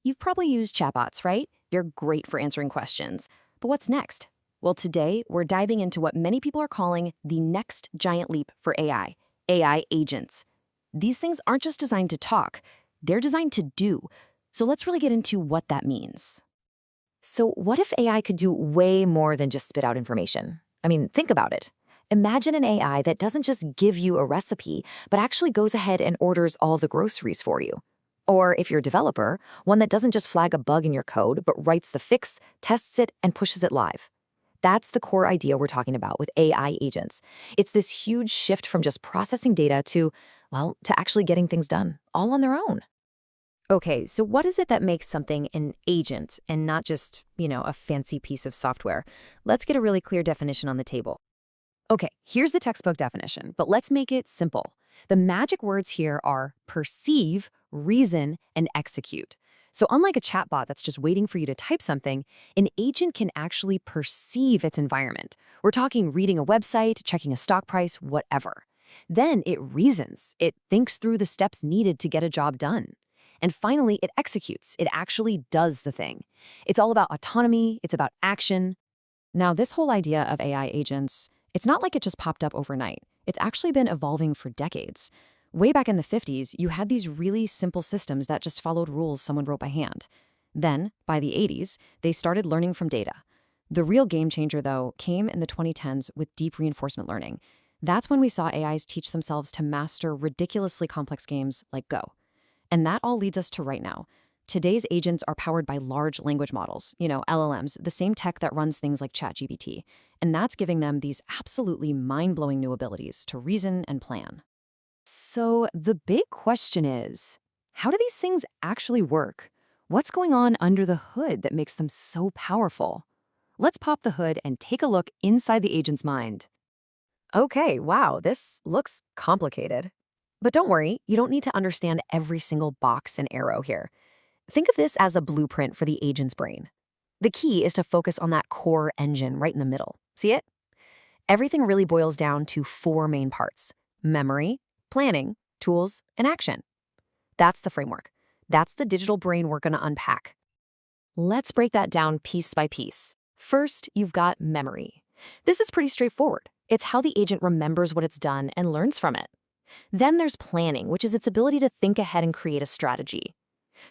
You've probably used chatbots, right? They're great for answering questions. But what's next? Well, today we're diving into what many people are calling the next giant leap for AI agents. These things aren't just designed to talk, they're designed to do. So let's really get into what that means. So, what if AI could do way more than just spit out information? I mean, think about it. Imagine an AI that doesn't just give you a recipe, but actually goes ahead and orders all the groceries for you. Or if you're a developer, one that doesn't just flag a bug in your code, but writes the fix, tests it, and pushes it live. That's the core idea we're talking about with AI agents. It's this huge shift from just processing data to, well, to actually getting things done, all on their own. Okay, so what is it that makes something an agent and not just, a fancy piece of software? Let's get a really clear definition on the table. Okay, here's the textbook definition, but let's make it simple. The magic words here are perceive, reason, and execute. So unlike a chatbot that's just waiting for you to type something, an agent can actually perceive its environment. We're talking reading a website, checking a stock price, whatever. Then it reasons. It thinks through the steps needed to get a job done. And finally, it executes. It actually does the thing. It's all about autonomy. It's about action. Now, this whole idea of AI agents, it's not like it just popped up overnight. It's actually been evolving for decades. Way back in the 50s, you had these really simple systems that just followed rules someone wrote by hand. Then, by the 80s, they started learning from data. The real game changer, though, came in the 2010s with deep reinforcement learning. That's when we saw AIs teach themselves to master ridiculously complex games like Go. And that all leads us to right now. Today's agents are powered by large language models, LLMs, the same tech that runs things like ChatGPT. And that's giving them these absolutely mind-blowing new abilities to reason and plan. So the big question is, how do these things actually work? What's going on under the hood that makes them so powerful? Let's pop the hood and take a look inside the agent's mind. Okay, wow, this looks complicated. But don't worry, you don't need to understand every single box and arrow here. Think of this as a blueprint for the agent's brain. The key is to focus on that core engine right in the middle. See it? Everything really boils down to four main parts: memory, planning, tools, and action. That's the framework. That's the digital brain we're going to unpack. Let's break that down piece by piece. First, you've got memory. This is pretty straightforward. It's how the agent remembers what it's done and learns from it. Then there's planning, which is its ability to think ahead and create a strategy.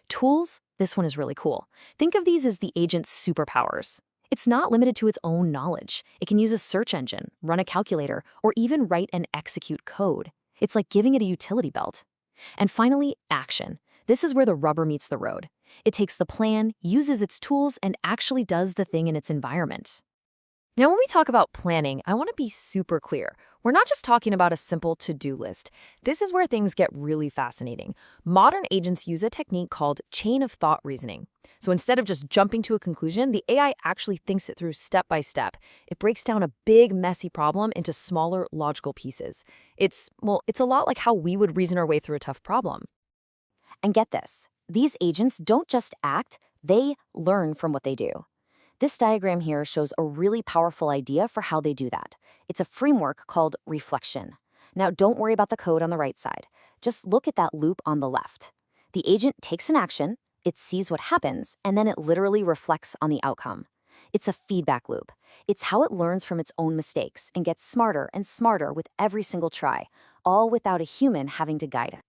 Tools, this one is really cool. Think of these as the agent's superpowers. It's not limited to its own knowledge. It can use a search engine, run a calculator, or even write and execute code. It's like giving it a utility belt. And finally, action. This is where the rubber meets the road. It takes the plan, uses its tools, and actually does the thing in its environment. Now, when we talk about planning, I want to be super clear. We're not just talking about a simple to-do list. This is where things get really fascinating. Modern agents use a technique called chain of thought reasoning. So instead of just jumping to a conclusion, the AI actually thinks it through step by step. It breaks down a big, messy problem into smaller, logical pieces. It's a lot like how we would reason our way through a tough problem. And get this, these agents don't just act, they learn from what they do. This diagram here shows a really powerful idea for how they do that. It's a framework called reflection. Now, don't worry about the code on the right side. Just look at that loop on the left. The agent takes an action, it sees what happens, and then it literally reflects on the outcome. It's a feedback loop. It's how it learns from its own mistakes and gets smarter and smarter with every single try, all without a human having to guide it.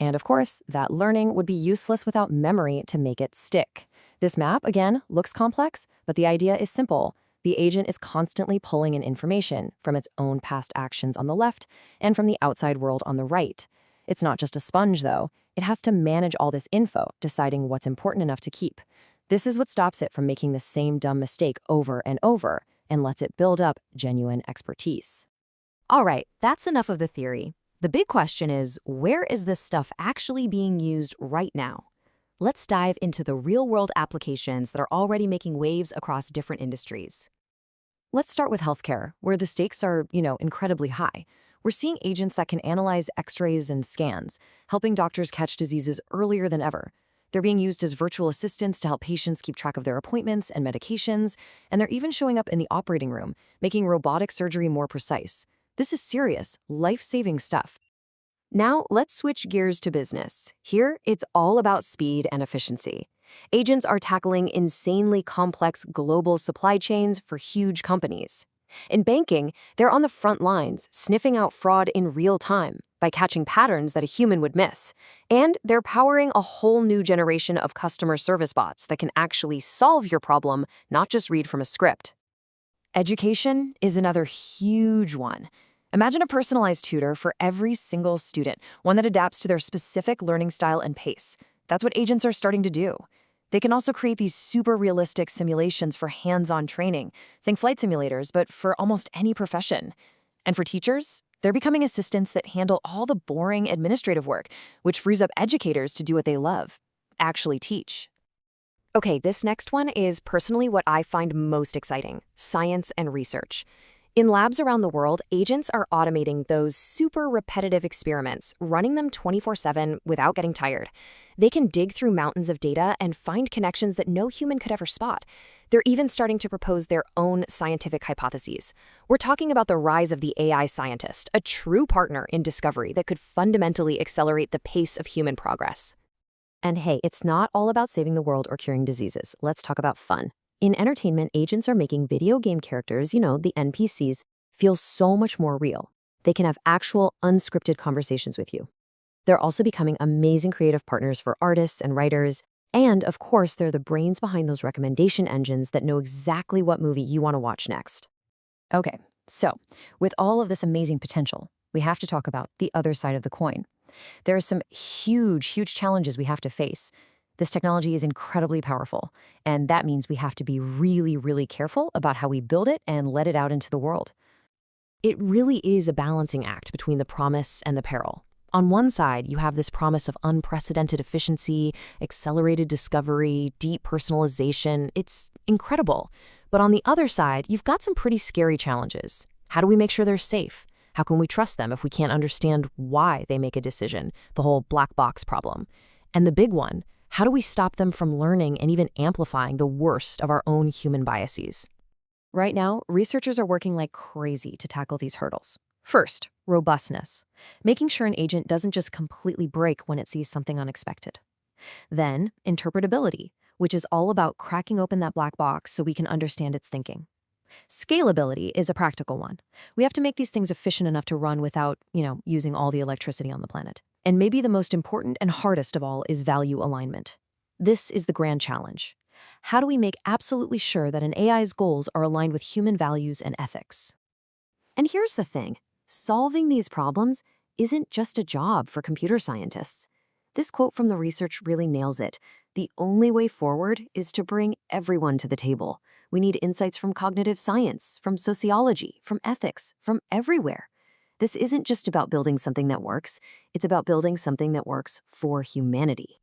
And of course, that learning would be useless without memory to make it stick. This map, again, looks complex, but the idea is simple. The agent is constantly pulling in information from its own past actions on the left and from the outside world on the right. It's not just a sponge, though. It has to manage all this info, deciding what's important enough to keep. This is what stops it from making the same dumb mistake over and over and lets it build up genuine expertise. All right, that's enough of the theory. The big question is, where is this stuff actually being used right now? Let's dive into the real-world applications that are already making waves across different industries. Let's start with healthcare, where the stakes are, incredibly high. We're seeing agents that can analyze x-rays and scans, helping doctors catch diseases earlier than ever. They're being used as virtual assistants to help patients keep track of their appointments and medications, and they're even showing up in the operating room, making robotic surgery more precise. This is serious, life-saving stuff. Now, let's switch gears to business. Here, it's all about speed and efficiency. Agents are tackling insanely complex global supply chains for huge companies. In banking, they're on the front lines, sniffing out fraud in real time by catching patterns that a human would miss. And they're powering a whole new generation of customer service bots that can actually solve your problem, not just read from a script. Education is another huge one. Imagine a personalized tutor for every single student, one that adapts to their specific learning style and pace. That's what agents are starting to do. They can also create these super realistic simulations for hands-on training. Think flight simulators, but for almost any profession. And for teachers, they're becoming assistants that handle all the boring administrative work, which frees up educators to do what they love, actually teach. Okay, this next one is personally what I find most exciting: science and research. In labs around the world, agents are automating those super repetitive experiments, running them 24/7 without getting tired. They can dig through mountains of data and find connections that no human could ever spot. They're even starting to propose their own scientific hypotheses. We're talking about the rise of the AI scientist, a true partner in discovery that could fundamentally accelerate the pace of human progress. And hey, it's not all about saving the world or curing diseases. Let's talk about fun. In entertainment, agents are making video game characters, the NPCs, feel so much more real. They can have actual, unscripted conversations with you. They're also becoming amazing creative partners for artists and writers. And, of course, they're the brains behind those recommendation engines that know exactly what movie you want to watch next. Okay, so with all of this amazing potential, we have to talk about the other side of the coin. There are some huge challenges we have to face. This technology is incredibly powerful, and that means we have to be really careful about how we build it and let it out into the world. It really is a balancing act between the promise and the peril. On one side, you have this promise of unprecedented efficiency, accelerated discovery, deep personalization. It's incredible. But on the other side, you've got some pretty scary challenges. How do we make sure they're safe? How can we trust them if we can't understand why they make a decision? The whole black box problem. And the big one, how do we stop them from learning and even amplifying the worst of our own human biases? Right now, researchers are working like crazy to tackle these hurdles. First, robustness, making sure an agent doesn't just completely break when it sees something unexpected. Then, interpretability, which is all about cracking open that black box so we can understand its thinking. Scalability is a practical one. We have to make these things efficient enough to run without, using all the electricity on the planet. And maybe the most important and hardest of all is value alignment. This is the grand challenge. How do we make absolutely sure that an AI's goals are aligned with human values and ethics? And here's the thing. Solving these problems isn't just a job for computer scientists. This quote from the research really nails it. The only way forward is to bring everyone to the table. We need insights from cognitive science, from sociology, from ethics, from everywhere. This isn't just about building something that works. It's about building something that works for humanity.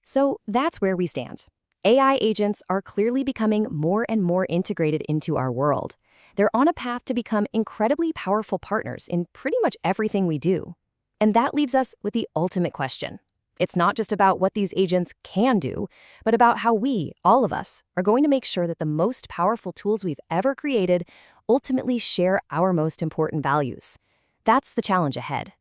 So that's where we stand. AI agents are clearly becoming more and more integrated into our world. They're on a path to become incredibly powerful partners in pretty much everything we do. And that leaves us with the ultimate question. It's not just about what these agents can do, but about how we, all of us, are going to make sure that the most powerful tools we've ever created ultimately share our most important values. That's the challenge ahead.